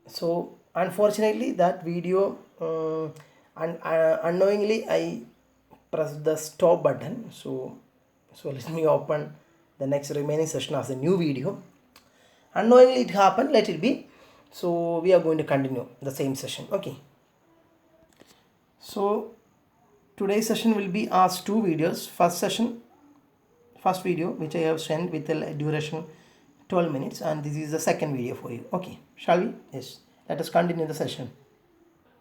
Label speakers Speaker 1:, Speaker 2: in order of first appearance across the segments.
Speaker 1: So unfortunately that video unknowingly I pressed the stop button. So let me open the next remaining session as a new video. Unknowingly it happened, let it be. So we are going to continue the same session. Okay, so today's session will be as two videos. First video which I have sent with a duration 12 minutes, and this is the second video for you. Okay, shall we? Yes, let us continue the session.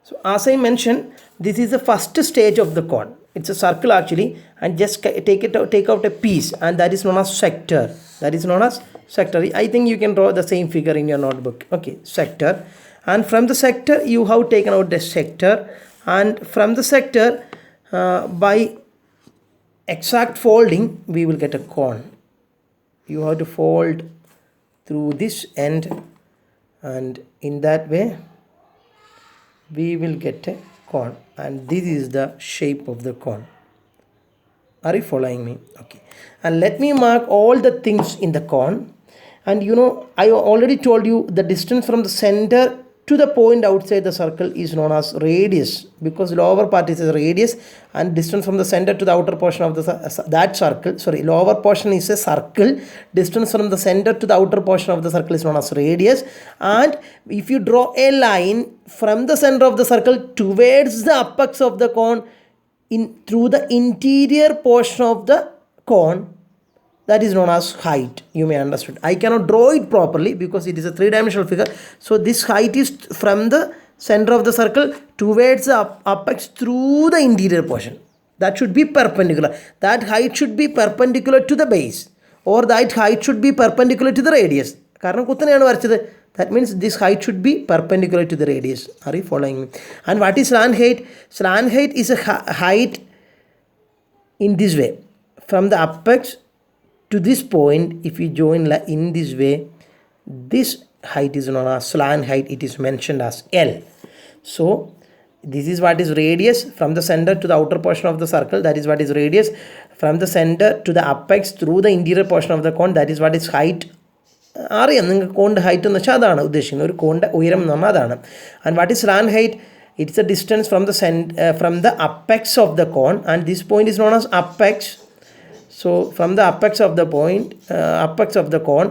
Speaker 1: So as I mentioned, this is the first stage of the cone. It's a circle actually, and just take out a piece, and that is known as sector. That is known as sector. I think you can draw the same figure in your notebook. Okay, sector, and from the sector you have taken out the sector, and from the sector by exact folding we will get a cone. You have to fold through this end, and in that way we will get a cone, and this is the shape of the cone. Are you following me? Okay, and let me mark all the things in the cone. And I already told you the distance from the center to the point outside the circle is known as radius, because lower part is a radius, and distance from the center to the outer portion of that circle, sorry, lower portion is a circle, distance from the center to the outer portion of the circle is known as radius. And if you draw a line from the center of the circle towards the apex of the cone through the interior portion of the cone, that is known as height. You may understand. I cannot draw it properly because it is a three-dimensional figure. So this height is from the center of the circle towards the apex through the interior portion. That should be perpendicular. That height should be perpendicular to the base, or that height should be perpendicular to the radius. That means this height should be perpendicular to the radius. Are you following me? And what is slant height? Slant height is a height in this way, from the apex to this point. If you join in this way, this height is known as slant height. It is mentioned as L. So this is what is radius from the center to the outer portion of the circle. That is what is radius from the center to the apex through the interior portion of the cone. That is what is height. അറിയാം നിങ്ങൾക്ക് കോണിൻ്റെ height എന്ന് വെച്ചാൽ അതാണ് ഉദ്ദേശിക്കുന്നത്, ഒരു കോണിൻ്റെ ഉയരം എന്ന് പറഞ്ഞാൽ അതാണ്. And what is slant height? It's a distance from the apex of the cone, and this point is known as apex. So from the apex of the cone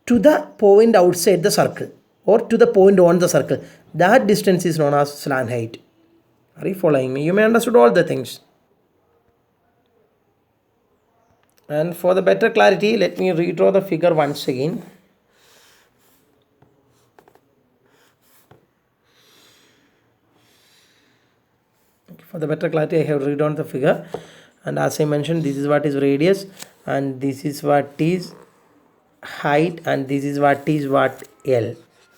Speaker 1: to the point outside the circle, or to the point on the circle, that distance is known as slant height. Are you following me? You may understood all the things. And for the better clarity, let me redraw the figure once again. For the better clarity, I have redrawn the figure. And as I mentioned, this is what is radius, and this is what is height, and this is what is L.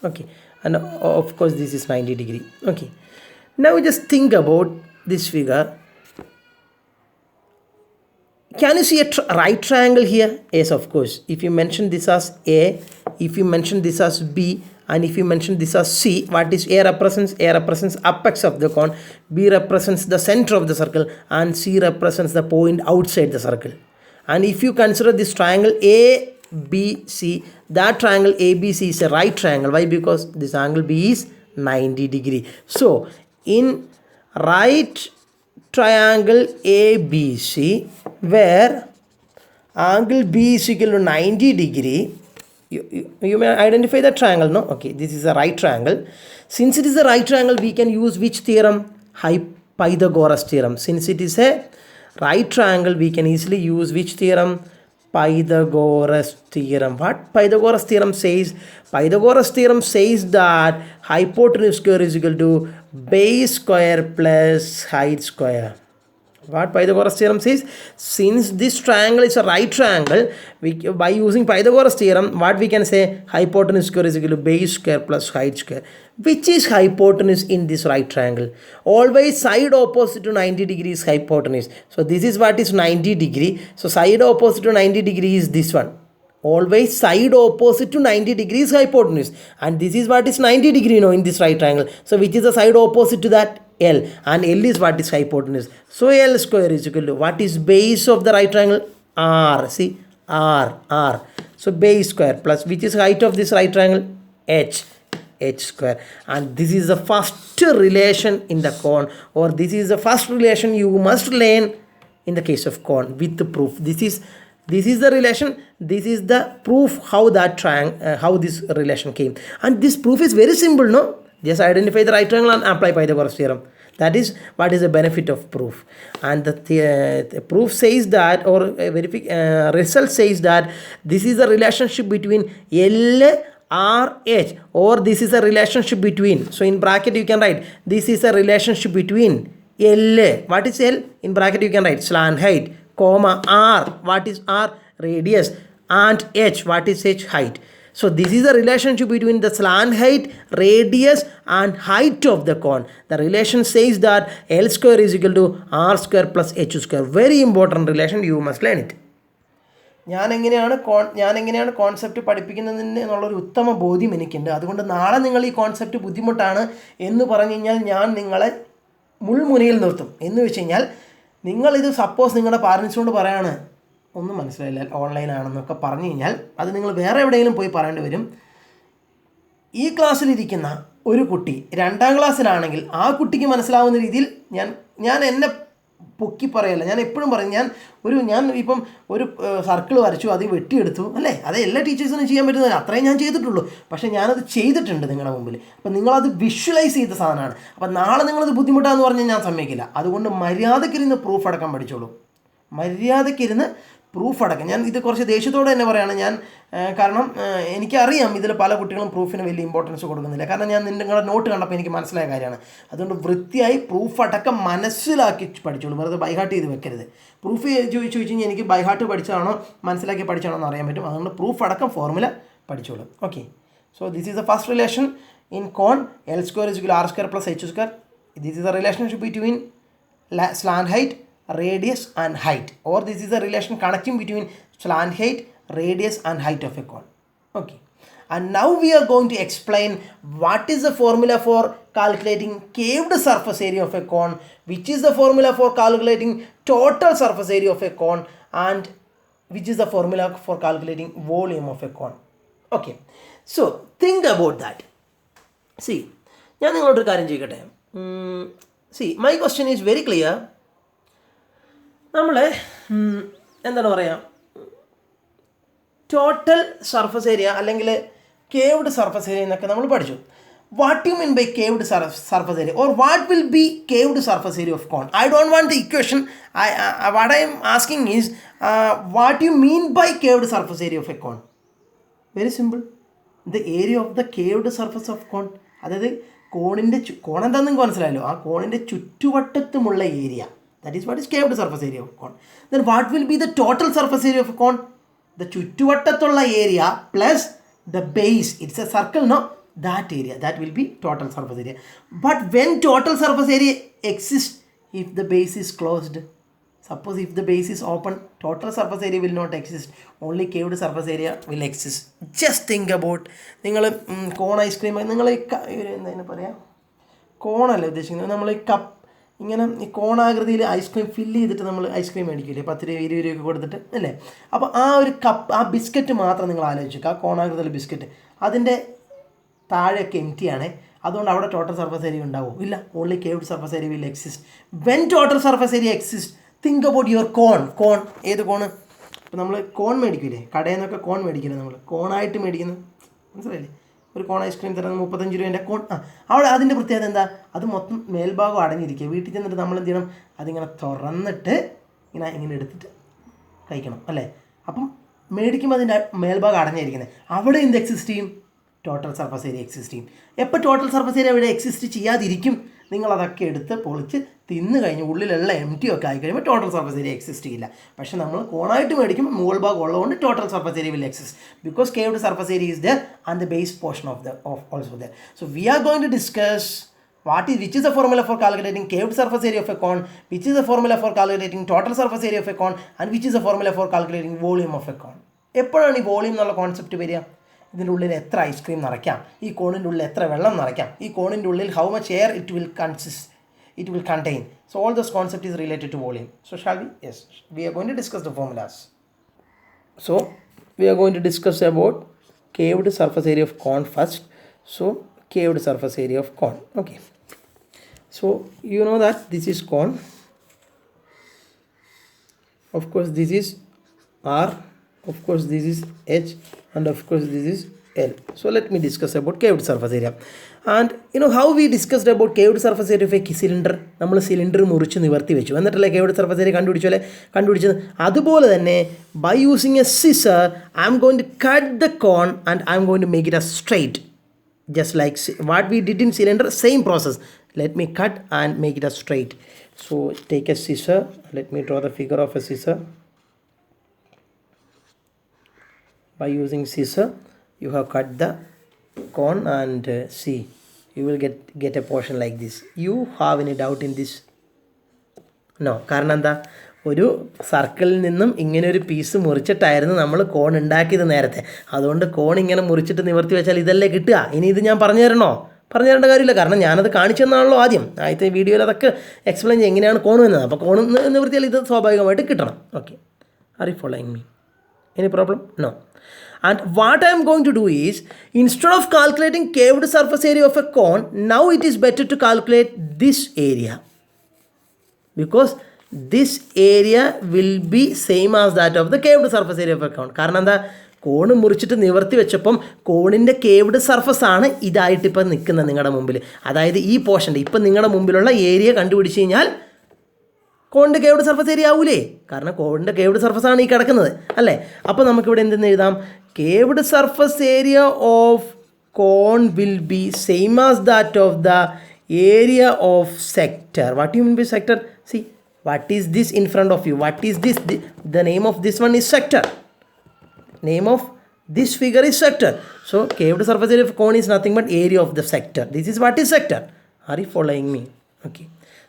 Speaker 1: Okay, and of course this is 90 degree. Okay, now just think about this figure. Can you see a right triangle here? Yes, of course. If you mention this as A, if you mention this as B, and if you mention this as C, what is A represents? A represents apex of the cone, B represents the center of the circle, and C represents the point outside the circle. And if you consider this triangle ABC, that triangle ABC is a right triangle. Why? Because this angle B is 90 degree. So in right triangle ABC, where angle B is equal to 90 degree, you may identify the triangle, no? Okay, this is a right triangle. Since it is a right triangle, we can use which theorem? Pythagoras theorem. Since it is a right triangle, we can easily use which theorem? Pythagoras theorem. What Pythagoras theorem says? Pythagoras theorem says that hypotenuse square is equal to base square plus height square. What Pythagoras theorem says? Since this triangle is a right triangle, by using Pythagoras theorem, what we can say? Hypotenuse square is equal to base square plus height square. Which is hypotenuse in this right triangle? Always side opposite to 90 degree is hypotenuse. So this is what is 90 degree. So side opposite to 90 degree is this one. Always side opposite to 90 degrees hypotenuse, and this is what is 90 degree in this right triangle. So which is the side opposite to that? L, and L is what is hypotenuse. So L square is equal to what is base of the right triangle? R. See, R. So base square plus which is height of this right triangle? H. h square. And this is the first relation in the cone, or this is the first relation you must learn in the case of cone with the proof. This is the relation, this is the proof how that how this relation came. And this proof is very simple, no? Just identify the right triangle and apply Pythagoras theorem. That is what is the benefit of proof. And the proof says that, or result says that this is a relationship between L, R, H, or this is a relationship between, so in bracket you can write this is a relationship between L, what is L? In bracket you can write slant height, comma, R, what is R? Radius, and H, what is H? Height. So this is the relationship between the slant height, radius, and height of the cone. The relation says that L square is equal to R square plus H square. Very important relation, you must learn it. ഞാൻ എങ്ങനെയാണ് concept പഠിപ്പിക്കുന്നതിന് എന്നുള്ളൊരു ഉത്തമ ബോധ്യം എനിക്കുണ്ട്. അതുകൊണ്ട് നാളെ നിങ്ങൾ ഈ കോൺസെപ്റ്റ് ബുദ്ധിമുട്ടാണ് എന്ന് പറഞ്ഞു കഴിഞ്ഞാൽ ഞാൻ നിങ്ങളെ മുൾമുനയിൽ നിർത്തും. എന്ന് വെച്ച് കഴിഞ്ഞാൽ നിങ്ങളിത് സപ്പോസ് നിങ്ങളുടെ പാരൻസിനോട് പറയാണ് ഒന്നും മനസ്സിലായില്ല ഓൺലൈനാണെന്നൊക്കെ പറഞ്ഞു കഴിഞ്ഞാൽ അത് നിങ്ങൾ വേറെ എവിടെയെങ്കിലും പോയി പറയേണ്ടി വരും. ഈ ക്ലാസ്സിലിരിക്കുന്ന ഒരു കുട്ടി 2ാം ക്ലാസ്സിലാണെങ്കിൽ ആ കുട്ടിക്ക് മനസ്സിലാവുന്ന രീതിയിൽ ഞാൻ എന്നെ പൊക്കി പറയല്ല, ഞാൻ എപ്പോഴും പറയും, ഞാൻ ഇപ്പം ഒരു സർക്കിൾ വരച്ചു, അത് വെട്ടിയെടുത്തു അല്ലേ, അത് എല്ലാ ടീച്ചേഴ്സിനും ചെയ്യാൻ പറ്റുന്നത്, അത്രയും ഞാൻ ചെയ്തിട്ടുള്ളൂ. പക്ഷേ ഞാനത് ചെയ്തിട്ടുണ്ട് നിങ്ങളുടെ മുമ്പിൽ. അപ്പം നിങ്ങളത് വിഷ്വലൈസ് ചെയ്ത സാധനമാണ്. അപ്പം നാളെ നിങ്ങളത് ബുദ്ധിമുട്ടാന്ന് പറഞ്ഞാൽ ഞാൻ സമ്മതിക്കില്ല. അതുകൊണ്ട് മര്യാദക്കിരുന്ന് പ്രൂഫ് അടക്കം പഠിച്ചോളൂ. മര്യാദക്കിരുന്ന് പ്രൂഫ് അടക്കം. ഞാൻ ഇത് കുറച്ച് ദേഷ്യത്തോടെ തന്നെ പറയുകയാണ് കാരണം എനിക്കറിയാം ഇതിൽ പല കുട്ടികളും പ്രൂഫിന് വലിയ ഇമ്പോർട്ടൻസ് കൊടുക്കുന്നില്ല. കാരണം ഞാൻ നിങ്ങളുടെ നോട്ട് കണ്ടപ്പോൾ എനിക്ക് മനസ്സിലായ കാര്യമാണ്. അതുകൊണ്ട് വൃത്തിയായി പ്രൂഫ് അടക്കം മനസ്സിലാക്കി പഠിച്ചോളൂ. വെറുതെ ബൈഹാർട്ട് ചെയ്ത് വെക്കരുത്. പ്രൂഫ് ചോദിച്ചു കഴിഞ്ഞാൽ എനിക്ക് ബൈഹാർട്ട് പഠിച്ചാണോ മനസ്സിലാക്കി പഠിച്ചാണോ എന്ന് അറിയാൻ പറ്റും. അതുകൊണ്ട് പ്രൂഫ് അടക്കം ഫോർമുല പഠിച്ചോളൂ. Okay, so this is the first relation in cone. L square is equal to R square plus H square. This is the relationship between slant height, radius and height, or this is a relation connecting between slant height, radius and height of a cone. Okay, and now we are going to explain what is the formula for calculating caved surface area of a cone, which is the formula for calculating total surface area of a cone, and which is the formula for calculating volume of a cone. Okay, so think about that. See, ഞാൻ നിങ്ങളോടൊരു കാര്യം ചെയ്യട്ടെ. See, my question is very clear. നമ്മൾ എന്താണ് പറയുക, total surface area അല്ലെങ്കിൽ curved surface area എന്നൊക്കെ നമ്മൾ പഠിച്ചു. What you mean by curved surface area, or what will be curved surface area of cone? I don't want the equation. What I am asking is what you mean by curved surface area of a cone? Very simple, the area of the curved surface of cone. അതായത് കോണിൻ്റെ cone എന്താണെന്ന് നിങ്ങൾക്ക് മനസ്സിലായല്ലോ, ആ കോണിൻ്റെ ചുറ്റുവട്ടത്തുമുള്ള area. That is what is caved surface area of cone. Then what will be the total surface area of a cone? The ചുറ്റുവട്ടത്തുള്ള area plus the base. It's a circle, no? That area, that will be total surface area. But when total surface area exists, if the base is closed, suppose if the base is open, total surface area will not exist. Only caved surface area will exist. Just think about, നിങ്ങൾ cone ice cream, നിങ്ങൾ എന്താ പറയുക, കോണല്ല ഉദ്ദേശിക്കുന്നത്, നമ്മൾ ഈ cup ഇങ്ങനെ ഈ കോണാകൃതിയിൽ ice cream fill ചെയ്തിട്ട് നമ്മൾ ഐസ്ക്രീം മേടിക്കില്ലേ 10 രൂപ 20 രൂപയൊക്കെ കൊടുത്തിട്ട് അല്ലേ. അപ്പോൾ ആ ഒരു കപ്പ്, ആ ബിസ്ക്കറ്റ് മാത്രം നിങ്ങൾ ആലോചിക്കുക, ആ കോണാകൃതിയിലെ ബിസ്ക്കറ്റ്, അതിൻ്റെ താഴെയൊക്കെ എംറ്റിയാണ്. അതുകൊണ്ട് അവിടെ ടോട്ടൽ സർഫസ് ഏരിയ ഉണ്ടാവും? ഇല്ല. Only curved surface area will exist. When total surface area exist, think about your cone. ഏത് കോണ്? ഇപ്പോൾ നമ്മൾ കോൺ മേടിക്കില്ലേ, കടയിൽ നിന്നൊക്കെ കോൺ മേടിക്കില്ലേ, നമ്മൾ കോണായിട്ട് മേടിക്കുന്നത്, മനസ്സിലായില്ലേ? ഒരു കോൺ ഐസ്ക്രീം തരുന്നത് 35 രൂപേൻ്റെ കോൺ. അവിടെ അതിൻ്റെ പ്രത്യേകത എന്താ? അത് മൊത്തം മേൽഭാഗം അടഞ്ഞിരിക്കുക. വീട്ടിൽ ചെന്നിട്ട് നമ്മൾ എന്ത് ചെയ്യണം, അതിങ്ങനെ തുറന്നിട്ട് ഇങ്ങനെ എടുത്തിട്ട് കഴിക്കണം അല്ലേ. അപ്പം മേടിക്കുമ്പോൾ അതിൻ്റെ മേൽഭാഗം അടഞ്ഞിരിക്കുന്നത്, അവിടെ എന്ത് എക്സിസ്റ്റ് ചെയ്യും? ടോട്ടൽ സർഫസ് ഏരിയ എക്സിസ്റ്റ് ചെയ്യും. എപ്പോൾ ടോട്ടൽ സർഫസ് ഏരിയ അവിടെ എക്സിസ്റ്റ് ചെയ്യാതിരിക്കും? നിങ്ങളതൊക്കെ എടുത്ത് പൊളിച്ച് തിന്ന് കഴിഞ്ഞ് ഉള്ളിലുള്ള എംറ്റി ഒക്കെ ആയി കഴിയുമ്പോൾ ടോട്ടൽ സർഫസ് ഏരിയ എക്സിസ്റ്റ് ചെയ്യില്ല. പക്ഷേ നമ്മൾ കോണായിട്ട് മേടിക്കുമ്പോൾ മുകൾ ഭാഗം ഉള്ളതുകൊണ്ട് total surface area will exist, because curved surface area is there and the base portion of also there. So we are going to discuss which is the formula for calculating caved surface area of a cone, which is the formula for calculating total surface area of a cone, and which is the formula for calculating volume of a cone. എപ്പോഴാണ് ഈ volume എന്നുള്ള concept വരിക? ഇതിൻ്റെ ഉള്ളിൽ എത്ര ice cream നിറയ്ക്കാം, ഈ കോണിൻ്റെ ഉള്ളിൽ എത്ര വെള്ളം നിറയ്ക്കാം, ഈ കോണിൻ്റെ ഉള്ളിൽ how much air it will contain. So all this concept is related to volume. So shall we? Yes, we are going to discuss the formulas. So we are going to discuss about caved surface area of cone first. So curved surface area of cone. Okay. So you know that this is cone. Of course this is R, of course this is H, and of course this is L. So let me discuss about curved surface area. And you know how we discussed about curved surface area of a cylinder? നമ്മൾ cylinder മുറിച്ച് നിവർത്തി വെച്ചു, എന്നിട്ടല്ലേ curved surface area കണ്ടുപിടിച്ചത്. അതുപോലെ തന്നെ by using a scissor I am going to cut the cone and I am going to make it as straight, just like what we did in cylinder. Same process. Let me cut and make it as straight. So take a scissor. Let me draw the figure of a scissor. By using scissor you have cut the cone and see, you will get a portion like this. You have any doubt in this? No. കാരണം എന്താ, ഒരു സർക്കിളിൽ നിന്നും ഇങ്ങനെ ഒരു piece മുറിച്ചിട്ടായിരുന്നു നമ്മൾ കോൺ ഉണ്ടാക്കിയത് നേരത്തെ. അതുകൊണ്ട് കോൺ ഇങ്ങനെ മുറിച്ചിട്ട് നിവർത്തി വെച്ചാൽ ഇതല്ലേ കിട്ടുക. ഇനി ഇത് ഞാൻ പറഞ്ഞു തരേണ്ട കാര്യമില്ല, കാരണം ഞാനത് കാണിച്ചു തന്നാണല്ലോ ആദ്യം. ആദ്യത്തെ വീഡിയോയിൽ അതൊക്കെ എക്സ്പ്ലെയിൻ ചെയ്യും എങ്ങനെയാണ് കോൺ വരുന്നത്. അപ്പോൾ കോൺ നിവർത്തിയാൽ ഇത് സ്വാഭാവികമായിട്ട് കിട്ടണം. Okay, are you following me? Any problem? No. And what I am going to do is, instead of calculating curved surface area of a cone, now it is better to calculate this area, because this area will be same as that of the curved surface area of a cone. കാരണം എന്താ, cone മുറിച്ചിട്ട് നിവർത്തി വെച്ചപ്പം കോണിൻ്റെ caved surface ആണ് ഇതായിട്ട് ഇപ്പം നിൽക്കുന്നത് നിങ്ങളുടെ മുമ്പിൽ. അതായത് ഈ പോർഷൻ്റെ ഇപ്പം നിങ്ങളുടെ മുമ്പിലുള്ള ഏരിയ കണ്ടുപിടിച്ച് കഴിഞ്ഞാൽ കോണിൻ്റെ കേവ്ഡ് സർഫസ് ഏരിയ ആവൂലേ? കാരണം കോണിൻ്റെ കേവ്ഡ് സർഫസ് ആണ് ഈ കിടക്കുന്നത് അല്ലേ? അപ്പോൾ നമുക്കിവിടെ എന്തെന്ന് എഴുതാം? Curved surface area of cone will be same as that of the area of sector. What you mean by sector? See, what is this in front of you? What is this? The name of this one is sector. Name of this figure is sector. So curved surface area of cone is nothing but area of the sector. This is what is sector. Are you following me? Okay.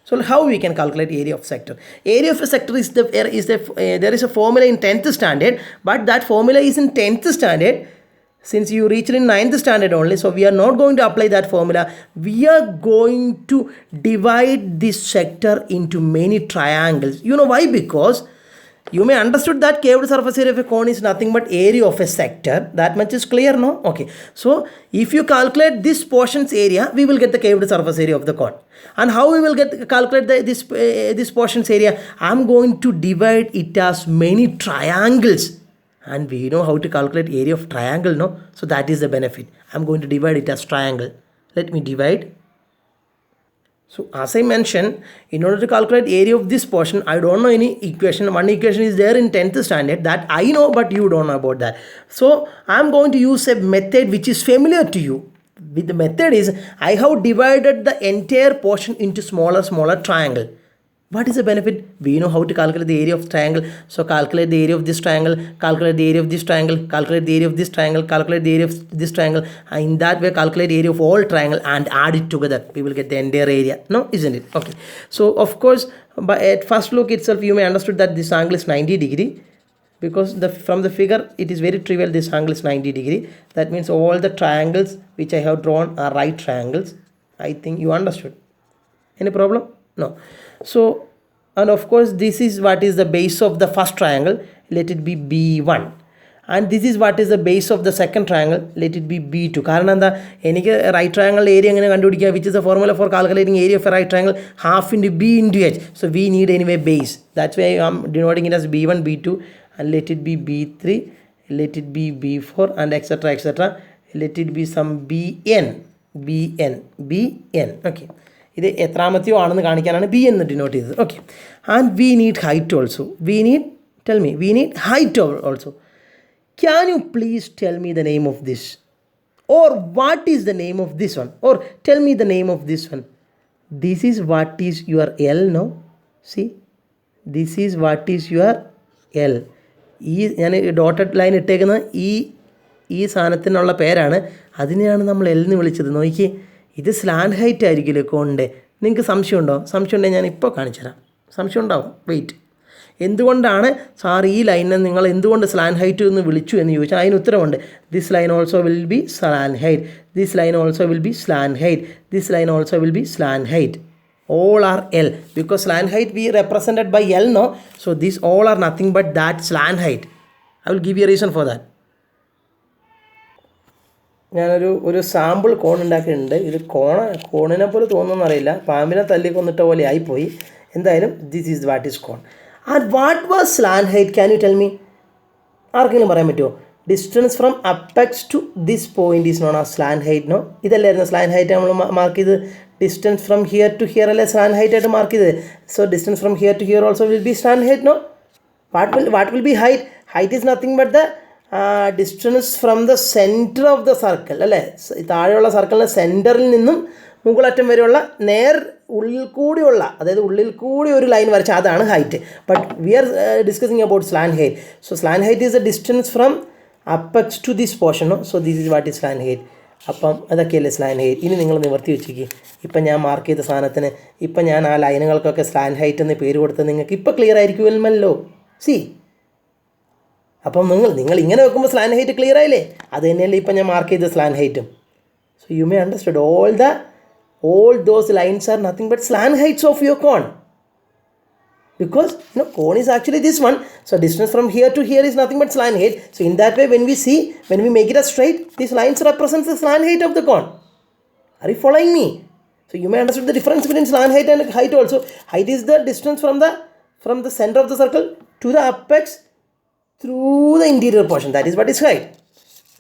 Speaker 1: So how we can calculate area of sector? Area of a sector is there is a formula in 10th standard, but that formula is in 10th standard. Since you reached in 9th standard only, so we are not going to apply that formula. We are going to divide this sector into many triangles. You know why? Because you may understood that curved surface area of a cone is nothing but area of a sector. That much is clear, no? Okay. So if you calculate this portion's area, we will get the curved surface area of the cone. And how we will calculate this portion's area? I am going to divide it as many triangles. And we know how to calculate area of triangle, no? So that is the benefit. I am going to divide it as triangle. Let me divide. So as I mentioned, in order to calculate area of this portion, I don't know any equation. One equation is there in 10th standard that I know, but you don't know about that. So I am going to use a method which is familiar to you. With the method is, I have divided the entire portion into smaller triangle. What is the benefit? We know how to calculate the area of triangle. So calculate the area of this triangle, calculate the area of this triangle, calculate the area of this triangle, calculate the area of this triangle. And in that way, calculate the area of all triangle and add it together. We will get the entire area. No, isn't it? Okay. So of course, at first look itself, you may understood that this angle is 90 degree. Because from the figure, it is very trivial. This angle is 90 degree. That means all the triangles which I have drawn are right triangles. I think you understood. Any problem? No. So, and of course, this is what is the base of the first triangle. Let it be B1. And this is what is the base of the second triangle. Let it be B2. കാരണം എന്താ, എനിക്ക് right triangle area എങ്ങനെ കണ്ടുപിടിക്കുക? Which is the formula for calculating area of a right triangle? Half into b into h. So we need anyway base. That's why I am denoting it as B1, B2, and let it be B3, let it be B4, and etc. Let it be some Bn. Okay. ഇത് എത്രാമത്തെയോ ആണെന്ന് കാണിക്കാനാണ് B എന്ന് denote ചെയ്തത്. Okay. And we need height also. We need height also. Can you please tell me the name of this? Or what is the name of this one? Or tell me the name of this one. This is what is your l, no? See, this is what is your l. ഈ ഞാൻ dotted line ഇട്ടേക്കുന്ന ഈ സാധനത്തിനുള്ള പേരാണ്, അതിനെയാണ് നമ്മൾ L എന്ന് വിളിച്ചത്. നോക്കിയേ, ഇത് സ്ലാൻഡ് ഹൈറ്റ് ആയിരിക്കില്ലേ കോണിൻ്റെ? നിങ്ങൾക്ക് സംശയമുണ്ടോ? സംശയം ഉണ്ടെങ്കിൽ ഞാൻ ഇപ്പോൾ കാണിച്ചുതരാം. സംശയം ഉണ്ടാവും, വെയിറ്റ്. എന്തുകൊണ്ടാണ് സാർ ഈ ലൈനിനെ നിങ്ങൾ എന്തുകൊണ്ട് സ്ലാൻഡ് ഹൈറ്റ് എന്ന് വിളിച്ചു എന്ന് ചോദിച്ചാൽ അതിന് ഉത്തരവുണ്ട്. This line also will be slant height, this line also will be slant height, this line also will be slant height. All are L, because slant height we represented by L, no? So these all are nothing but that slant height. I will give you a reason for that. ഞാനൊരു sample കോൺ ഉണ്ടാക്കിയിട്ടുണ്ട്. ഇത് കോണിനെ പോലെ തോന്നുമെന്നറിയില്ല, പാമ്പിനെ തല്ലി കൊന്നിട്ട പോലെ ആയിപ്പോയി. എന്തായാലും this is what is cone. And what was slant height? Can you tell me? ആർക്കെങ്കിലും പറയാൻ പറ്റുമോ? Distance from apex to this point is known as slant height. No, ഇതല്ലായിരുന്നു സ്ലാൻ ഹൈറ്റ് നമ്മൾ മാർക്ക് ചെയ്ത്. Distance from here to here അല്ലേ slant height ആയിട്ട് mark ചെയ്തത്. So distance from here to here also will be slant height. No, what will be height? Height is nothing but the distance from the centre of the circle അല്ലേ. താഴെയുള്ള സർക്കിളിൻ്റെ സെൻറ്ററിൽ നിന്നും മുകളറ്റം വരെയുള്ള ഉള്ളിൽ കൂടിയുള്ള, അതായത് ഉള്ളിൽ കൂടി ഒരു ലൈൻ വരച്ച അതാണ് height. But we are discussing about slant height. So slant height is the distance from apex to this portion. So this is what is slant height. അപ്പം അതൊക്കെയല്ലേ സ്ലാൻ ഹൈറ്റ്. ഇനി നിങ്ങൾ നിവർത്തി വെച്ചേക്ക്. ഇപ്പം ഞാൻ മാർക്ക് ചെയ്ത സാധനത്തിന് ഇപ്പം ഞാൻ ആ ലൈനുകൾക്കൊക്കെ സ്ലാൻ ഹൈറ്റ് എന്ന് പേര് കൊടുത്ത് നിങ്ങൾക്ക് ഇപ്പോൾ ക്ലിയർ ആയിരിക്കുമല്ലോ. സി, അപ്പം നിങ്ങൾ ഇങ്ങനെ വെക്കുമ്പോൾ സ്ലാൻ ഹൈറ്റ് ക്ലിയർ ആയില്ലേ? അത് തന്നെയല്ലേ ഇപ്പം ഞാൻ മാർക്ക് ചെയ്ത സ്ലാൻ ഹൈറ്റും. So you may understood all those lines are nothing but slant heights of your cone, because cone is actually this one. So distance from here to here is nothing but slant height. So in that way, when we make it as straight, these lines represent the slant height of the cone. Are you following me? So you may understand the difference between slant height and height also. Height is the distance from the center of the circle to the apex through the interior portion. That is what is height.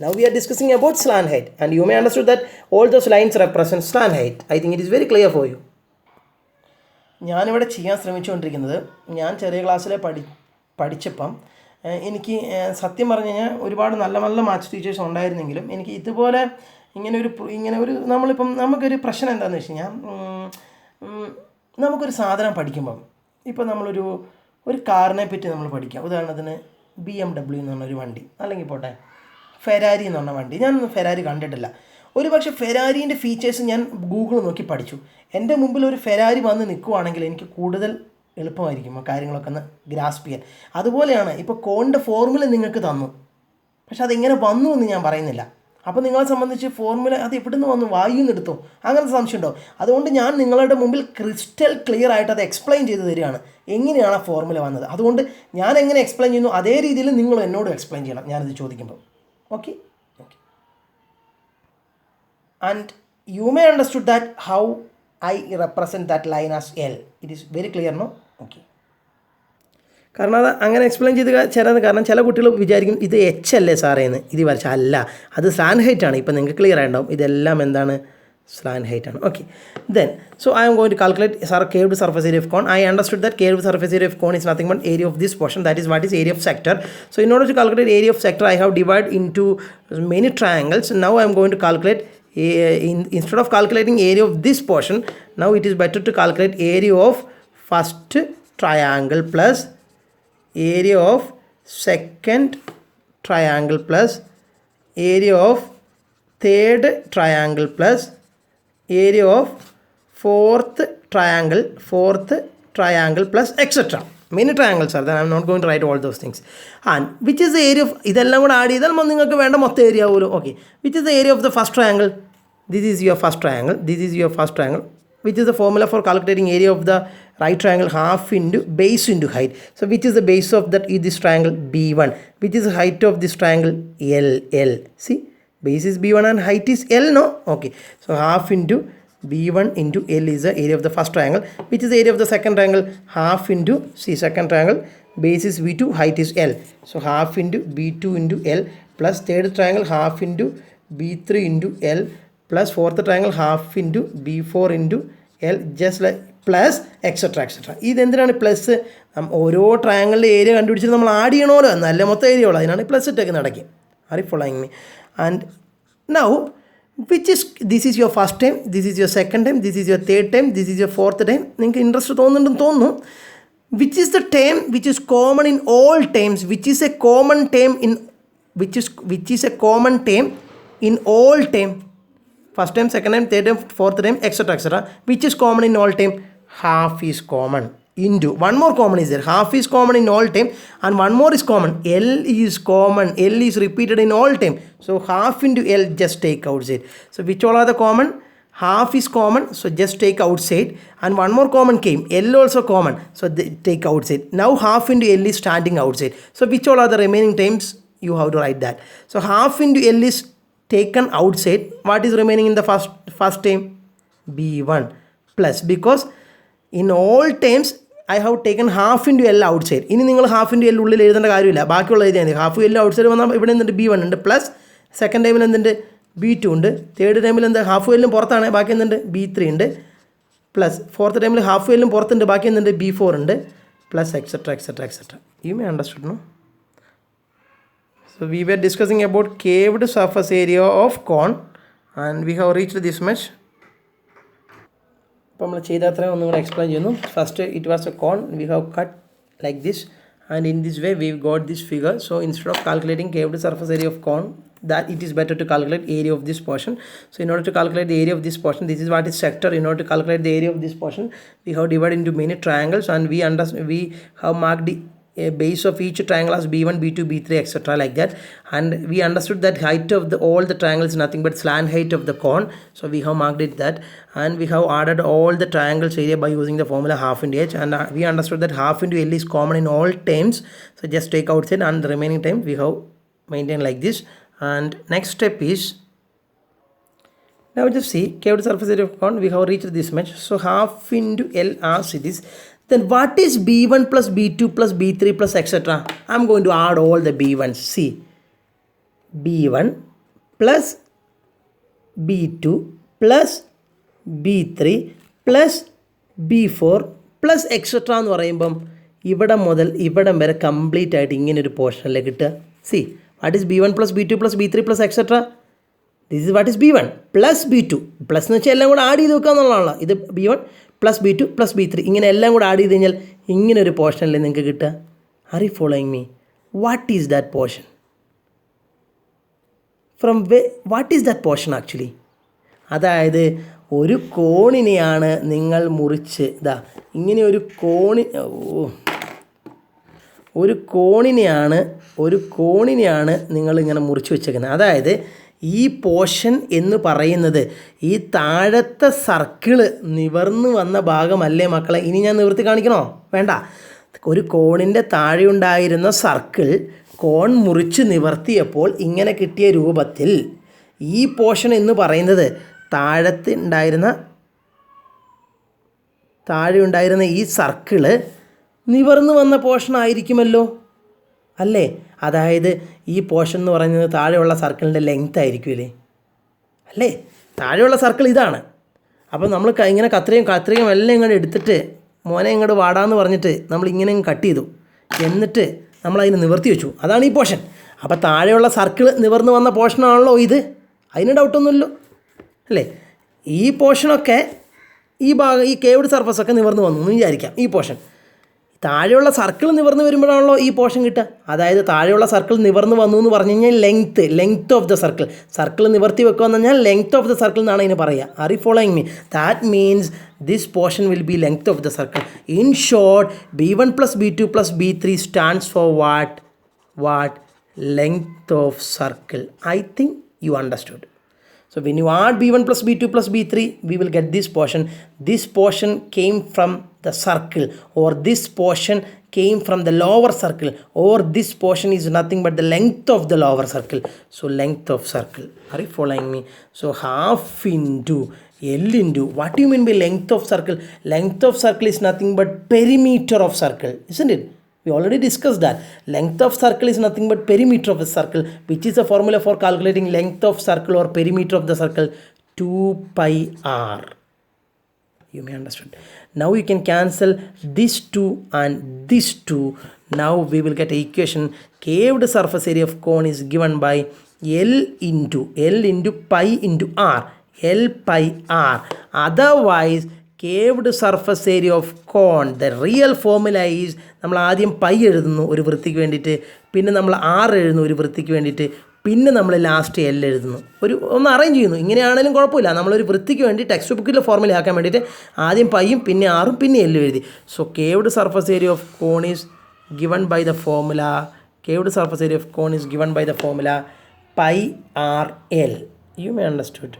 Speaker 1: Now we are discussing about slant height, and you may understand that all those lines represent slant height. I think it is very clear for you. ഞാനിവിടെ ചെയ്യാൻ ശ്രമിച്ചുകൊണ്ടിരിക്കുന്നത്, ഞാൻ ചെറിയ ക്ലാസ്സിൽ പഠിച്ചപ്പം എനിക്ക് സത്യം പറഞ്ഞു കഴിഞ്ഞാൽ ഒരുപാട് നല്ല നല്ല മാത്സ് ടീച്ചേഴ്സ് ഉണ്ടായിരുന്നെങ്കിലും എനിക്ക് ഇതുപോലെ ഇങ്ങനെ ഒരു നമ്മളിപ്പം നമുക്കൊരു പ്രശ്നം എന്താണെന്ന് വെച്ച് കഴിഞ്ഞാൽ, നമുക്കൊരു സാധനം പഠിക്കുമ്പം ഇപ്പം ഒരു കാറിനെ പറ്റി നമ്മൾ പഠിക്കാം. ഉദാഹരണത്തിന് BMW എന്ന് പറഞ്ഞൊരു വണ്ടി, അല്ലെങ്കിൽ പോട്ടെ ഫെരാരി എന്ന് പറഞ്ഞ വണ്ടി. ഞാനൊന്നും ഫെരാരി കണ്ടിട്ടില്ല. ഒരു പക്ഷേ ഫെരാരീൻ്റെ ഫീച്ചേഴ്സ് ഞാൻ ഗൂഗിൾ നോക്കി പഠിച്ചു. എൻ്റെ മുമ്പിൽ ഒരു ഫെരാരി വന്ന് നിൽക്കുവാണെങ്കിൽ എനിക്ക് കൂടുതൽ എളുപ്പമായിരിക്കും ആ കാര്യങ്ങളൊക്കെ ഒന്ന് ഗ്രാസ്പ് ചെയ്യാൻ. അതുപോലെയാണ് ഇപ്പോൾ കോണിൻ്റെ ഫോർമുല നിങ്ങൾക്ക് തന്നു, പക്ഷെ അതെങ്ങനെ വന്നു എന്ന് ഞാൻ പറയുന്നില്ല. അപ്പോൾ നിങ്ങളെ സംബന്ധിച്ച് ഫോർമുല അത് എവിടെ നിന്ന് വന്നു, വായുവിൽ നിന്ന് എടുത്തോ, അങ്ങനത്തെ സംശയം ഉണ്ടോ? അതുകൊണ്ട് ഞാൻ നിങ്ങളുടെ മുമ്പിൽ ക്രിസ്റ്റൽ ക്ലിയർ ആയിട്ട് അത് എക്സ്പ്ലെയിൻ ചെയ്ത് തരികയാണ്, എങ്ങനെയാണ് ആ ഫോർമുല വന്നത്. അതുകൊണ്ട് ഞാൻ എങ്ങനെ എക്സ്പ്ലെയിൻ ചെയ്യുന്നു അതേ രീതിയിൽ നിങ്ങൾ എന്നോട് എക്സ്പ്ലെയിൻ ചെയ്യണം ഞാനിത് ചോദിക്കുമ്പോൾ. Okay. And you may understood that how I represent that line as L. It is very clear, no? Okay. കാരണം അത് അങ്ങനെ എക്സ്പ്ലെയിൻ ചെയ്ത് ചേരാൻ കാരണം ചില കുട്ടികൾ വിചാരിക്കും ഇത് എച്ച് അല്ലേ സാറേ എന്ന്. ഇത് വരച്ച അല്ല, അത് സ്ലാൻ ഹൈറ്റ് ആണ്. ഇപ്പം നിങ്ങൾക്ക് ക്ലിയർ ആയിട്ടുണ്ടാവും ഇതെല്ലാം എന്താണ്, slant height. Okay, then so I am going to calculate curved surface area of cone. I understood that curved surface area of cone is nothing but area of this portion, that is what is area of sector. So in order to calculate area of sector, I have divided into many triangles. Now I am going to calculate instead of calculating area of this portion, now it is better to calculate area of first triangle plus area of second triangle plus area of third triangle plus area of fourth triangle plus etc. Many triangles are there. I am not going to write all those things. And which is the area of idellam kuda add cheyidal ningalku venda motta area avulu. Okay, which is the area of the first triangle? This is your first triangle, this is your first triangle. Which is the formula for calculating area of the right triangle? Half into base into height. So which is the base of that this triangle? B1. Which is the height of this triangle? L. See, base is B1 and height is L, no? Okay, so half into B1 into L is the area of the first triangle. Which is the area of the second triangle? Half into, see, second triangle, base is V2, height is L. So half into B2 into L plus third triangle half into B3 into L plus fourth triangle half into B4 into L, just like plus etc. ഇതെന്തിനാണ് plus? ഓരോ ട്രയാങ്കിളിൻ്റെ area കണ്ടുപിടിച്ചിട്ട് നമ്മൾ add ചെയ്യണമല്ലോ, നല്ല മൊത്തം area ഉള്ളൂ, അതിനാണ് പ്ലസ് ഇട്ടേക്ക് നടക്കും. Are you following me? And now this is your first time, this is your second time, this is your third time, this is your fourth time. നിങ്ങൾക്ക് ഇൻട്രസ്റ്റ് തോന്നുന്നുണ്ടെന്ന് തോന്നുന്നു. Which is the term which is common in all terms? Which is a common term in which is a common term in all term? First time, second time, third time, fourth time, etc. Which is common in all time? Half is common into one more common is there. Half is common in all time and one more is common. L is common. L is repeated in all time. So half into L, just take outside. So which all are the common? Half is common, so just take outside, and one more common came. L also common, so take outside. Now half into L is standing outside. So which all are the remaining terms? You have to write that. So half into L is taken outside, what is remaining in the first term? B1 plus, because in all terms I have taken half into L outside. ഇനി നിങ്ങൾ half into L ഉള്ളിൽ എഴുതേണ്ട കാര്യമില്ല, ബാക്കിയുള്ള എഴുതിയാൽ മതി. Half L outside വന്നാൽ ഇവിടെ എന്തുണ്ട്? B1 ഉണ്ട്, പ്ലസ് സെക്കൻഡ് ടൈമിൽ എന്തുണ്ട്? B2 ഉണ്ട്, തേർഡ് ടൈമിൽ എന്താ? ഹാഫ് എല്ലും പുറത്താണ്, ബാക്കി എന്തുണ്ട്? B3 ഉണ്ട്, പ്ലസ് ഫോർത്ത് ടൈമിൽ ഹാഫ് എല്ലും പുറത്തുണ്ട്, ബാക്കി എന്തുണ്ട്? B4 ഉണ്ട്, plus etcetera etcetera etcetera. You may understood, no? So we were discussing about curved surface area of cone and we have reached this much. അപ്പോൾ നമ്മൾ ചെയ്ത അത്രയും ഒന്നും കൂടെ എക്സ്പ്ലെയിൻ ചെയ്യുന്നു. First it was a cone, we have cut like this and in this way we got this figure. So instead of calculating curved surface area of cone, that it is better to calculate area of this portion. So in order to calculate the area of this portion, this is what is sector. In order to calculate the area of this portion, we have divided into many triangles and we have marked the base of each triangle as B1, B2, B3 etc. like that, and we understood that height of all the triangles is nothing but slant height of the cone. So we have marked it that, and we have added all the triangles area by using the formula half into h, and we understood that half into L is common in all terms. So just take outside and the remaining time we have maintained like this. And next step is, now just see curved surface area of cone, we have reached this much. So half into L as it is. Then what is B1 plus B2 plus B3 plus etc.? I am going to add all the B1s. See, B1 plus B2 plus B3 plus B4 plus etc. എന്ന് പറയുമ്പം ഇവിടെ മുതൽ ഇവിടം വരെ complete ആയിട്ട് ഇങ്ങനെ ഒരു പോർഷനിലേക്ക് കിട്ടുക. C, what is B1 plus B2 plus B3 plus etc.? This is what is B1 plus B2. Plus എന്ന് വെച്ചാൽ എല്ലാം കൂടെ ആഡ് ചെയ്ത് വെക്കുക എന്നുള്ളതാണല്ലോ. ഇത് B1 plus B2 plus B3 ഇങ്ങനെ എല്ലാം കൂടെ ആഡ് ചെയ്ത് കഴിഞ്ഞാൽ ഇങ്ങനെ ഒരു പോർഷനല്ലേ നിങ്ങൾക്ക് കിട്ടുക. Are you following me? What is that portion? What is that portion actually? അതായത് ഒരു കോണിനെയാണ് നിങ്ങൾ മുറിച്ച് ഇങ്ങനെ ഒരു കോണിനെയാണ് നിങ്ങളിങ്ങനെ മുറിച്ച് വെച്ചേക്കുന്നത്. അതായത് ഈ പോർഷൻ എന്ന് പറയുന്നത് ഈ താഴത്തെ സർക്കിള് നിവർന്ന് വന്ന ഭാഗമല്ലേ മക്കളെ? ഇനി ഞാൻ നിവർത്തി കാണിക്കണോ? വേണ്ട. ഒരു കോണിൻ്റെ താഴെ ഉണ്ടായിരുന്ന സർക്കിൾ കോൺ മുറിച്ച് നിവർത്തിയപ്പോൾ ഇങ്ങനെ കിട്ടിയ രൂപത്തിൽ ഈ പോർഷൻ എന്ന് പറയുന്നത് താഴെ ഉണ്ടായിരുന്ന ഈ സർക്കിള് നിവർന്ന് വന്ന പോർഷൻ ആയിരിക്കുമല്ലോ, അല്ലേ? അതായത് ഈ പോർഷൻ എന്ന് പറയുന്നത് താഴെയുള്ള സർക്കിളിൻ്റെ ലെങ്ത് ആയിരിക്കുമല്ലേ, അല്ലേ? താഴെയുള്ള സർക്കിൾ ഇതാണ്. അപ്പോൾ നമ്മൾ ഇങ്ങനെ കത്രികയും എല്ലാം ഇങ്ങോട്ട് എടുത്തിട്ട് മോനെ ഇങ്ങോട്ട് വാടാന്ന് പറഞ്ഞിട്ട് നമ്മൾ ഇങ്ങനെ കട്ട് ചെയ്തു, എന്നിട്ട് നമ്മളതിന് നിവർത്തി വെച്ചു. അതാണ് ഈ പോർഷൻ. അപ്പോൾ താഴെയുള്ള സർക്കിൾ നിവർന്ന് വന്ന പോർഷനാണല്ലോ ഇത്, അതിന് ഡൗട്ടൊന്നുമില്ലല്ലോ, അല്ലേ? ഈ പോർഷനൊക്കെ ഈ കേവ്ഡ് സർഫസൊക്കെ നിവർന്ന് വന്നു എന്ന് വിചാരിക്കാം. ഈ പോർഷൻ താഴെയുള്ള സർക്കിൾ നിവർന്ന് വരുമ്പോഴാണല്ലോ ഈ പോർഷൻ കിട്ടുക. അതായത് താഴെയുള്ള സർക്കിൾ നിവർന്ന് വന്നു എന്ന് പറഞ്ഞു കഴിഞ്ഞാൽ ലെങ്ത് ഓഫ് ദ സർക്കിൾ നിവർത്തി വെക്കുക എന്ന് പറഞ്ഞാൽ ലെങ്ത് ഓഫ് ദ സർക്കിൾ എന്നാണ് ഇതിന് പറയുക. Are you following me? That means this portion will be length of the circle. In short, B1 plus B2 plus B3 stands for what? Length of circle. I think you understood. So when you add B1 plus B2 plus B3, we will get this portion. This portion came from the circle, or this portion came from the lower circle, or this portion is nothing but the length of the lower circle. So length of circle. Are you following me? So half into L into, what do you mean by length of circle? Length of circle is nothing but perimeter of circle, isn't it? We already discussed that. Length of circle is nothing but perimeter of the circle, which is the formula for calculating length of circle or perimeter of the circle, 2 pi r. You may understand. Now you can cancel this 2 and this 2. Now we will get an equation. Curved surface area of cone is given by L into pi into r. L pi r. Otherwise, curved surface area of cone, the real formula is, നമ്മൾ ആദ്യം pi എഴുതുന്നു ഒരു വൃത്തിക്ക് വേണ്ടിയിട്ട്, പിന്നെ നമ്മൾ R എഴുതുന്നു ഒരു വൃത്തിക്ക് വേണ്ടിയിട്ട്, പിന്നെ നമ്മൾ ലാസ്റ്റ് എൽ എഴുതുന്നു, ഒന്ന് അറേഞ്ച് ചെയ്യുന്നു. ഇങ്ങനെയാണെങ്കിലും കുഴപ്പമില്ല. നമ്മളൊരു വൃത്തിക്ക് വേണ്ടി ടെക്സ്റ്റ് ബുക്കിലെ ഫോർമുല ആക്കാൻ വേണ്ടിയിട്ട് ആദ്യം പൈയും പിന്നെ ആറും പിന്നെ എല്ലും എഴുതി. So curved surface area of cone is given by the formula pi r l. You may understood.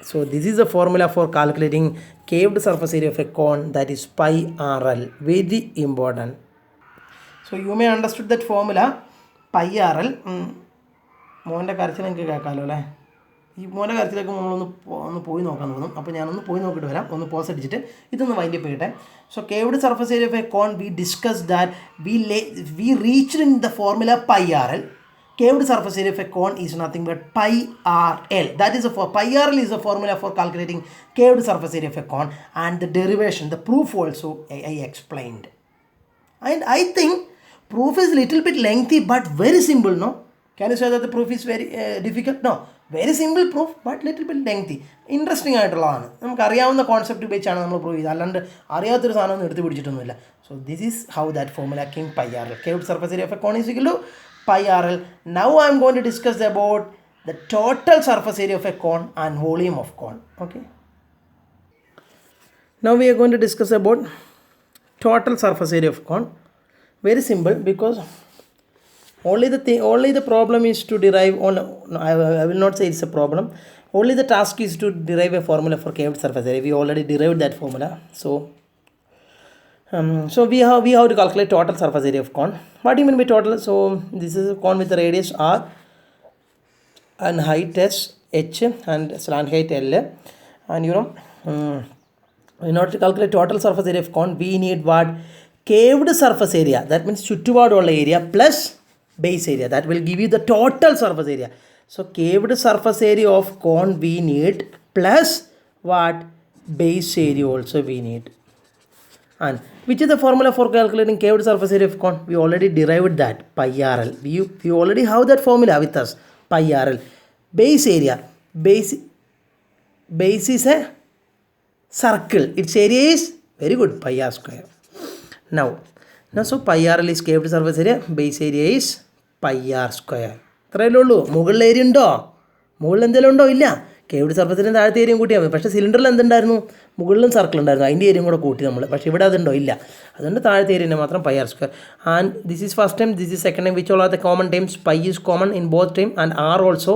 Speaker 1: So this is the formula for calculating curved surface area of a cone, that is pi RL. Very important. So you may understood that formula pi RL. മോൻ്റെ കരച്ചിൽ എനിക്ക് കേൾക്കാമല്ലോ അല്ലേ? ഈ മോൻ്റെ കരച്ചിലേക്ക് നമ്മളൊന്ന് പോയി നോക്കാൻ തോന്നും. അപ്പോൾ ഞാനൊന്ന് പോയി നോക്കിയിട്ട് വരാം. ഒന്ന് പോസ് അടിച്ചിട്ട് ഇതൊന്ന് വൈൻഡ് അപ്പ് ചെയ്യട്ടെ. So curved surface area of a cone we discuss that we reached in the formula pi r l. Curved surface area of a cone is nothing but pi RL. That is pi RL is a formula for calculating curved surface area of a cone, and the derivation, the proof also I explained. And I think proof is little bit lengthy but very simple, no? Can you say that the proof is very difficult? No, very simple proof but little bit lengthy. Interesting ആയിട്ടുള്ളതാണ്. നമുക്ക് അറിയാവുന്ന concept വെച്ചാണ് നമ്മൾ prove ചെയ്തത്, അല്ലാണ്ട് അറിയാത്തൊരു സാധനം എടുത്ത് പിടിച്ചിട്ടൊന്നുമില്ല. So this is how that formula came, pi RL. Curved surface area of a cone is equal to pi RL. Now I am going to discuss about the total surface area of a cone and volume of cone. Okay. Now we are going to discuss about total surface area of cone. Very simple, because only the problem is to derive on. I will not say it's a problem. Only the task is to derive a formula for curved surface area. We already derived that formula. So we have to calculate total surface area of cone. What do you mean by total? So this is a cone with a radius r and height s h and slant height l, and in order to calculate total surface area of cone we need what? Curved surface area. That means ചുറ്റുപാടുള്ള area plus base area. That will give you the total surface area. So curved surface area of cone we need plus what? Base area also we need. And which is the formula for calculating curved surface area of cone? We already derived that, pi RL. We already have that formula with us, pi RL. Base area. Base is a circle. Its area is very good, pi r square. Now so pi RL is curved surface area. Base area is pi r square. അത്രയല്ലേ ഉള്ളൂ. മുകളിൽ area ഉണ്ടോ? മുകളിൽ എന്തെങ്കിലും ഉണ്ടോ? ഇല്ല. Caved സർഫസിൻ്റെ താഴത്തെ ഏരിയയും കൂട്ടിയാൽ മതി. പക്ഷേ സിലിണ്ടറിൽ എന്തുണ്ടായിരുന്നു? മുകളിലും സർക്കിൾ ഉണ്ടായിരുന്നു. അതിൻ്റെ ഏരിയയും കൂടെ കൂട്ടി നമ്മൾ. പക്ഷേ ഇവിടെ അതുണ്ടോ? ഇല്ല. അതുകൊണ്ട് താഴത്തെ ഏരിയനെ മാത്രം pi r square. And this is first time, this is second time. Which all are the common times? pi is common in both time, and r also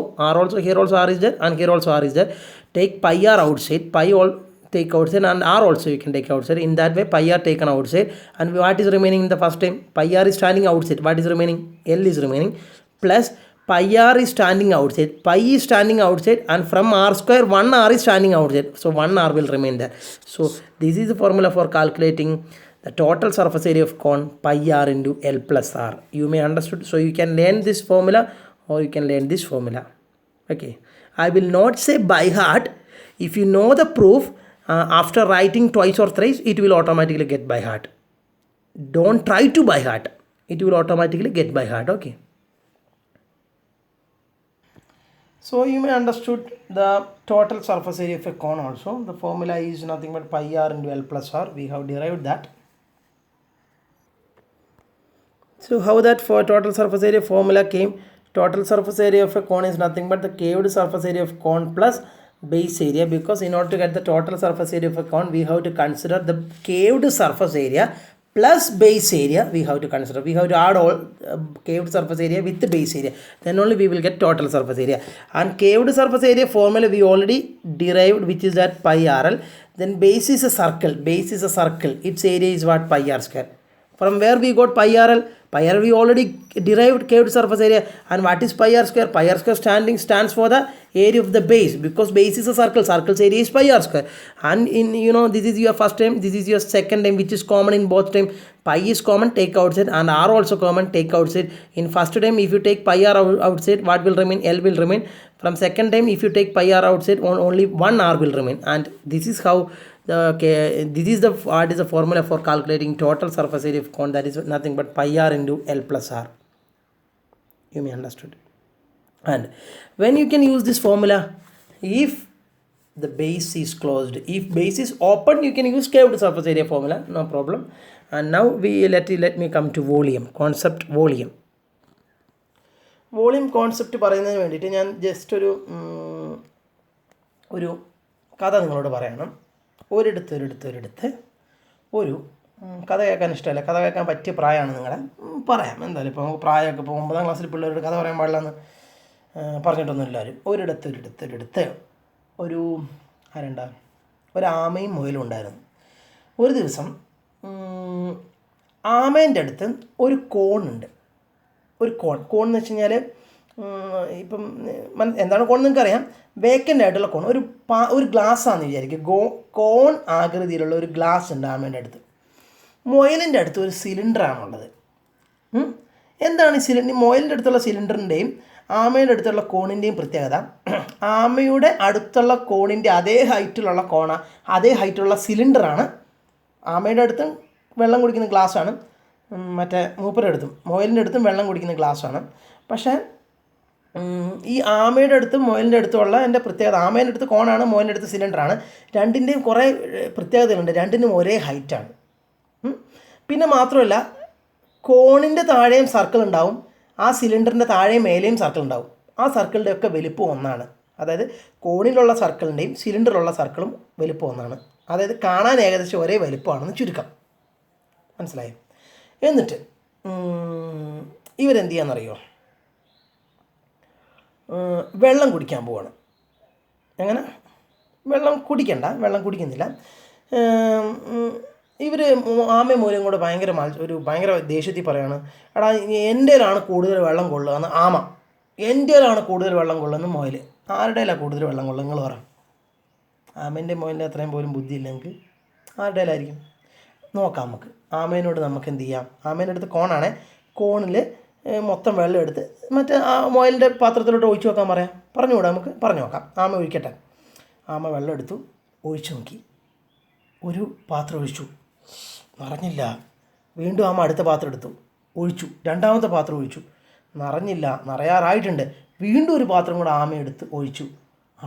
Speaker 1: here also r is there, and here also r is there. Take pi r outside, pi all take outside, and r also you can take outside. In that way pi r taken outside, and what is remaining in the first time? Pi r is standing outside. What is remaining? L is remaining, plus pi r is standing outside, pi is standing outside, and from r square 1 r is standing outside, so 1 r will remain there. So this is the formula for calculating the total surface area of cone, pi r into L plus r. You may understood. So you can learn this formula or you can learn this formula. Okay, I will not say by heart. If you know the proof, after writing twice or thrice, it will automatically get by heart. Don't try to by heart. It will automatically get by heart. Okay. So you may understood the total surface area of a cone also. The formula is nothing but pi r into L plus r. We have derived that. So how that for total surface area formula came? Total surface area of a cone is nothing but the curved surface area of cone plus base area, because in order to get the total surface area of a cone we have to consider the curved surface area plus base area. We have to consider, we have to add all curved surface area with the base area, then only we will get total surface area. And curved surface area formula we already derived, which is that pi RL. Then base is a circle, its area is what? Pi r square. From where we got pi RL? Pi RL we already derived curved surface area. And what is pi r square? Pi r square stands for the area of the base, because base is a circle, circle's area is pi r square. And in this is your first time, this is your second time, which is common in both time. Pi is common, take outside, and r also common, take outside. In first time if you take pi r outside, what will remain? L will remain. From second time if you take pi r outside, only 1 r will remain. And this is how this is what is the formula for calculating total surface area of cone. That is nothing but pi r into L plus r. You may understood. And when you can use this formula? If the base is closed, if base is open, you can use curved surface area formula, no problem. And now let me come to volume concept. Volume concept പറയുന്നതിന് വേണ്ടിയിട്ട് ഞാൻ just ഒരു കഥ നിങ്ങളോട് പറയണം. ഒരിടത്ത് ഒരു കഥ കേൾക്കാൻ ഇഷ്ടമല്ല, കഥ കേൾക്കാൻ പറ്റിയ പ്രായമാണ് നിങ്ങളെ, പറയാം എന്തായാലും. ഇപ്പോൾ നമുക്ക് പ്രായമൊക്കെ ഇപ്പോൾ 9ാം ക്ലാസ്സിൽ പിള്ളേരോട് കഥ പറയാൻ പാടില്ലെന്ന് പറഞ്ഞിട്ടൊന്നും എല്ലാവരും. ഒരിടത്ത് ഒരു ആമയും മുയലും ഉണ്ടായിരുന്നു. ഒരു ദിവസം ആമേൻ്റെ അടുത്ത് ഒരു കോണുണ്ട്. ഒരു കോൺ എന്ന് വെച്ച് കഴിഞ്ഞാൽ ഇപ്പം എന്താണ് കോൺ നിങ്ങൾക്ക് അറിയാം. വേക്കൻ്റ് ആയിട്ടുള്ള കോൺ ഒരു ഗ്ലാസ് ആണെന്ന് വിചാരിക്കുക. കോൺ ആകൃതിയിലുള്ള ഒരു ഗ്ലാസ് ഉണ്ട് ആമയുടെ അടുത്ത്. മുയലിൻ്റെ അടുത്ത് ഒരു സിലിണ്ടറാണുള്ളത്. എന്താണ് ഈ മുയലിൻ്റെ അടുത്തുള്ള സിലിണ്ടറിൻ്റെയും ആമയുടെ അടുത്തുള്ള കോണിൻ്റെയും പ്രത്യേകത? ആമയുടെ അടുത്തുള്ള കോണിൻ്റെ അതേ ഹൈറ്റുള്ള സിലിണ്ടറാണ്. ആമയുടെ അടുത്തും വെള്ളം കുടിക്കുന്ന ഗ്ലാസ്സാണ്, മറ്റേ മൂപ്പരുടെ അടുത്തും മുയലിൻ്റെ അടുത്തും വെള്ളം കുടിക്കുന്ന ഗ്ലാസ്സാണ്. പക്ഷേ ഈ ആമയുടെ അടുത്തും മുയലിൻ്റെ അടുത്തുള്ള എൻ്റെ പ്രത്യേകത, ആമയുടെ അടുത്ത് കോണാണ്, മുയലിൻ്റെ അടുത്ത് സിലിണ്ടറാണ്. രണ്ടിൻ്റെയും കുറേ പ്രത്യേകതകളുണ്ട്. രണ്ടിനും ഒരേ ഹൈറ്റാണ്. പിന്നെ മാത്രമല്ല, കോണിൻ്റെ താഴെയും സർക്കിൾ ഉണ്ടാവും, ആ സിലിണ്ടറിൻ്റെ താഴെയും മേലെയും സർക്കിൾ ഉണ്ടാവും. ആ സർക്കിളിൻ്റെ ഒക്കെ വലിപ്പം ഒന്നാണ്. അതായത് കോണിലുള്ള സർക്കിളിൻ്റെയും സിലിണ്ടറുള്ള സർക്കിളും വലിപ്പം ഒന്നാണ്. അതായത് കാണാൻ ഏകദേശം ഒരേ വലിപ്പമാണെന്ന് ചുരുക്കം. മനസ്സിലായോ? എന്നിട്ട് ഇവരെന്ത് ചെയ്യാന്നറിയോ? വെള്ളം കുടിക്കാൻ പോവാണ്. എങ്ങനെ? വെള്ളം കുടിക്കുന്നില്ല. ഇവർ ആമയും മുയലും കൂടെ ഭയങ്കര ദേഷ്യത്തിൽ പറയാണ്, എടാ എൻ്റെയിലാണ് കൂടുതൽ വെള്ളം കൊള്ളുകയെന്ന് ആമ, എൻ്റെയിലാണ് കൂടുതൽ വെള്ളം കൊള്ളുമെന്ന് മുയൽ. ആരുടെയിലാണ് കൂടുതൽ വെള്ളം കൊള്ളുക നിങ്ങൾ പറ? ആമേൻ്റെ മുയലിൻ്റെ അത്രയും പോലും ബുദ്ധിയില്ല നിങ്ങൾക്ക്. ആരുടെയിലായിരിക്കും? നോക്കാം നമുക്ക്. ആമേനോട് നമുക്ക് എന്ത് ചെയ്യാം? ആമേൻ്റെ അടുത്ത് കോണാണേ, കോണിൽ മൊത്തം വെള്ളം എടുത്ത് മറ്റേ ആ മുയലിൻ്റെ പാത്രത്തിലോട്ട് ഒഴിച്ചു വെക്കാൻ പറയാം. പറഞ്ഞുകൂടാ? നമുക്ക് പറഞ്ഞു നോക്കാം. ആമ ഒഴിക്കട്ടെ. ആമ വെള്ളം എടുത്തു, ഒഴിച്ചു നോക്കി. ഒരു പാത്രം ഒഴിച്ചു, നിറഞ്ഞില്ല. വീണ്ടും ആമ അടുത്ത പാത്രം എടുത്തു, ഒഴിച്ചു. രണ്ടാമത്തെ പാത്രം ഒഴിച്ചു, നിറഞ്ഞില്ല. നിറയാറായിട്ടുണ്ട്. വീണ്ടും ഒരു പാത്രം കൂടെ ആമ എടുത്ത് ഒഴിച്ചു.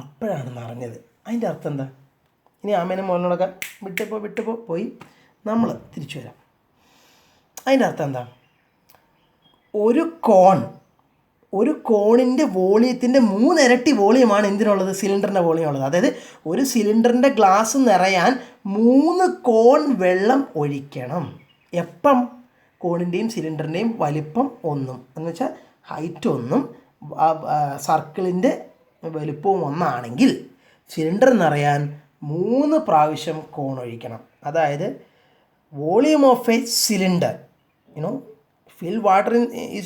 Speaker 1: അപ്പോഴാണ് നിറഞ്ഞത്. അതിൻ്റെ അർത്ഥം എന്താ? ഇനി ആമേനെ മുകളിലൊക്കെ വിട്ടപ്പോൾ പോയി നമ്മൾ തിരിച്ചു വരാം. അതിൻ്റെ അർത്ഥം എന്താ? ഒരു കോണിൻ്റെ വോളിയത്തിൻ്റെ 3 ഇരട്ടി വോളിയമാണ് എന്തിനുള്ളത്? സിലിണ്ടറിൻ്റെ വോളിയം ഉള്ളത്. അതായത് ഒരു സിലിണ്ടറിൻ്റെ ഗ്ലാസ് നിറയാൻ 3 കോൺ വെള്ളം ഒഴിക്കണം. എപ്പം? കോണിൻ്റെയും സിലിണ്ടറിൻ്റെയും വലിപ്പം ഒന്നും, എന്ന് വെച്ചാൽ ഹൈറ്റ് ഒന്നും സർക്കിളിൻ്റെ വലിപ്പവും ഒന്നാണെങ്കിൽ സിലിണ്ടർ നിറയാൻ 3 പ്രാവശ്യം കോൺ ഒഴിക്കണം. അതായത് volume of A cylinder, fill water is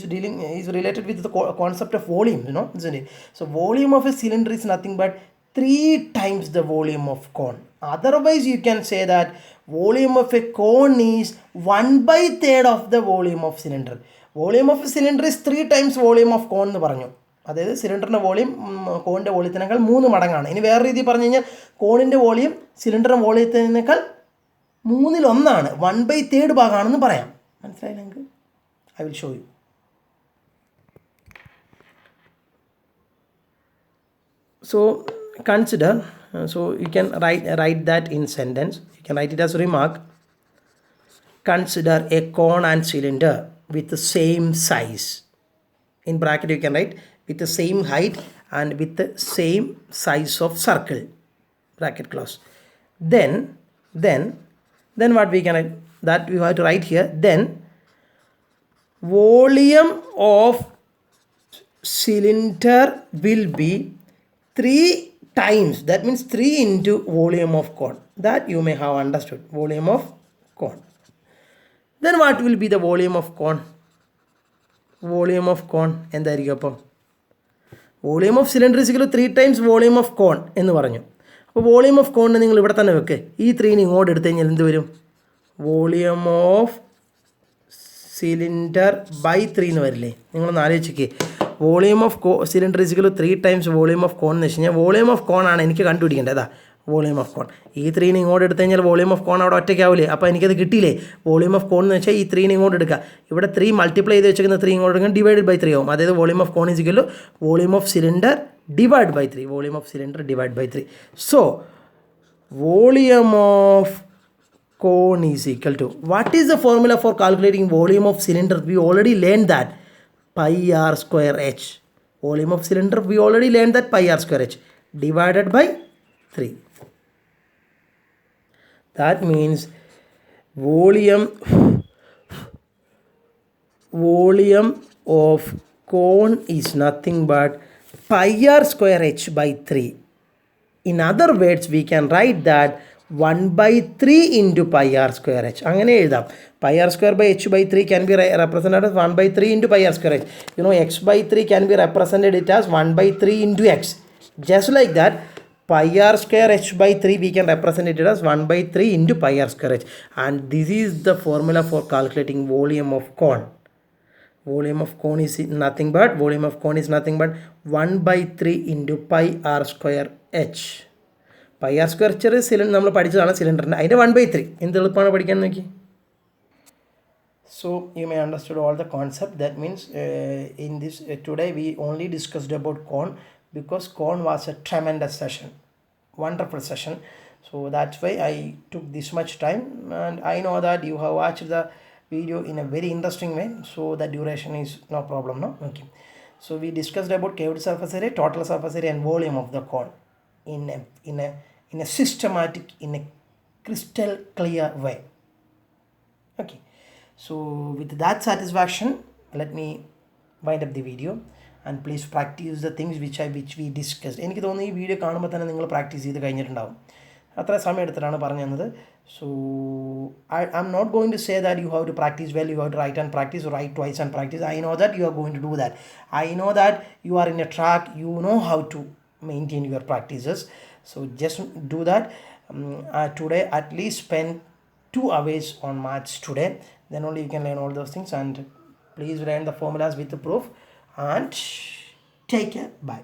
Speaker 1: related with the concept of volume, isn't it? So volume of a cylinder is nothing but 3 times the volume of cone. Otherwise you can say that volume of a cone is 1/3 of the volume of cylinder. Volume of a cylinder is 3 times volume of cone എന്ന് പറഞ്ഞു. അതായത് സിലിണ്ടറിൻ്റെ volume കോണിൻ്റെ വോളിയത്തിനേക്കാൾ 3 മടങ്ങാണ്. ഇനി വേറെ രീതിയിൽ പറഞ്ഞു കഴിഞ്ഞാൽ കോണിൻ്റെ volume സിലിണ്ടറിൻ്റെ വോളിയത്തിനേക്കാൾ 1/3 1/3 ഭാഗമാണെന്ന് പറയാം. മനസ്സിലായില്ല നിങ്ങൾക്ക്? I will show you. So consider, so you can write that in sentence. You can write it as a remark. Consider a cone and cylinder with the same size. In bracket you can write with the same height and with the same size of circle. Bracket close. Then what we can write? That we have to write here. Then volume of cylinder will be 3 times, that means 3 into volume of cone. That you may have understood. Volume of cone. Then what will be the volume of cone? Volume of cone എന്തായിരിക്കും അപ്പം? Volume of cylinder is equal to 3 times volume of cone എന്ന് പറഞ്ഞു. അപ്പോൾ volume of കോണിനെ നിങ്ങൾ ഇവിടെ തന്നെ വെക്ക്. ഈ 3 ഇങ്ങോട്ട് എടുത്തു കഴിഞ്ഞാൽ എന്ത് വരും? വോളിയം ഓഫ് സിലിണ്ടർ ബൈ 3 എന്ന് വരില്ലേ? നിങ്ങളൊന്ന് ആലോചിക്കുക. Volume of cylinder is equal to 3 times volume of cone എന്ന് വെച്ച് കഴിഞ്ഞാൽ വോളിയം ഓഫ് കോൺ ആണ് എനിക്ക് കണ്ടുപിടിക്കേണ്ടത്. അതാ വോളിയം ഓഫ് കോൺ. ഈ 3 ഇങ്ങോട്ട് എടുത്തു കഴിഞ്ഞാൽ വോളിയം ഓഫ് കോൺ അവിടെ ഒറ്റയ്ക്കാവില്ലേ? അപ്പോൾ എനിക്കത് കിട്ടിയില്ലേ? വോളിയം ഓഫ് കോൺ എന്ന് വെച്ചാൽ ഈ 3 ഇങ്ങോട്ട് എടുക്കുക. ഇവിടെ 3 മൾട്ടിപ്ലൈ ചെയ്ത് വെച്ചിരിക്കുന്ന 3 ഇങ്ങോട്ട് എടുക്കാൻ ഡിവൈഡഡ് ബൈ 3 ആവും. അതായത് volume of cone is equal to volume of cylinder divide by 3. Volume of cylinder divide by 3. So volume of cone is equal to, what is the formula for calculating volume of cylinder? We already learned that, pi r square h. Volume of cylinder, we already learned that, pi r square h divided by 3. That means volume of cone is nothing but pi r square h by 3. In other words, we can write that 1/3 into pi r square h. അങ്ങനെ എഴുതാം. Pi r square by h by 3 can be represented as 1/3 into pi r square h. You know, x by 3 can be represented it as 1/3 into x. Just like that, pi r square h by 3 we can represent it as 1/3 into pi r square h. And this is the formula for calculating volume of cone. Volume of cone is nothing but 1/3 into pi r square h. Pi r square cylinder നമ്മൾ പഠിച്ചതാണ് സിലിണ്ടറിൻ്റെ അതിൻ്റെ 1/3 എന്ത് എളുപ്പമാണ് പഠിക്കാൻ നോക്കി. So you may understood all the concept. That means in this today we only discussed about cone because cone was a tremendous session, wonderful session. So that's why I took this much time, and I know that you have watched the video in a very interesting way, so the duration is no problem, no? Okay, so we discussed about cavity surface area, total surface area and volume of the cone in a systematic, in a crystal clear way. Okay, so with that satisfaction, let me wind up the video and please practice the things which we discussed. എനിക്ക് തോന്നുന്നു ഈ video കാണുമ്പോൾ തന്നെ നിങ്ങൾ practice ചെയ്ത് കഴിഞ്ഞിട്ടുണ്ടാവും. അത്ര സമയം എടുത്തിട്ടാണ് പറഞ്ഞു തന്നത്. So I'm not going to say that you have to practice well, you have to write twice and practice. I know that you are going to do that. I know that you are in a track, you know how to maintain your practices. So just do that. Today at least spend 2 hours on maths today, then only you can learn all those things. And please learn the formulas with the proof, and take care. Bye.